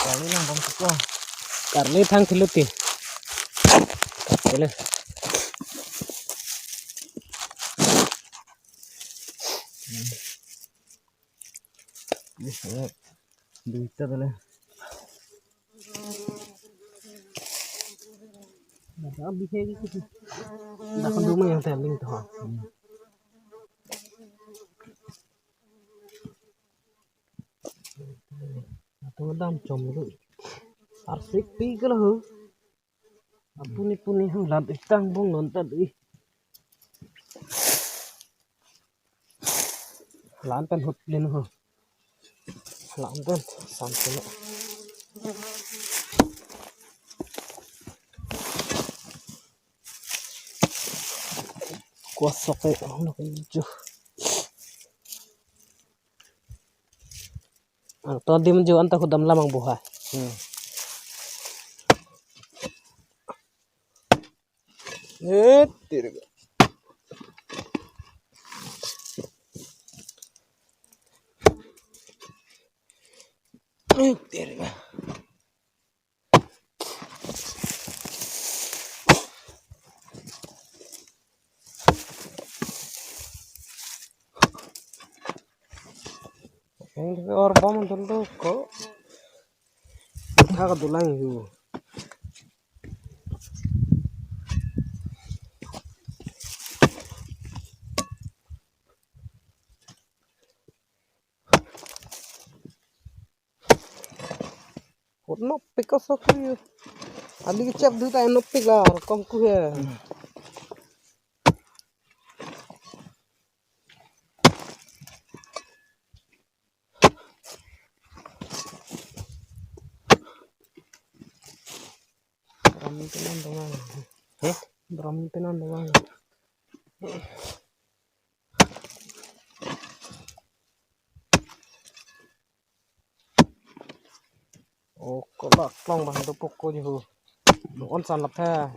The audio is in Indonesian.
kali lang bang ko. Karli thang khiluti. Boleh. Ini birta boleh. Nah, bisa gitu. Dah kan rumah yang teling tuh. Atau ngedam com dulu. Arsik pi kalau. Apuni hulat istang bung nonton ih. Lantan hut lin ho. Lantan sampai. Kuasa kayak nak hijau. Tadi menjual antah kudam lamang buah. Tidak. Tidak. Yang orang tentu kok agak tulang itu. Kok pik kok ya. Adi kecap tu tak pik lah, kongku ya. Teman doang. Teman doang. Oh, kok lah, long bang tu pokok je. On san lap ha.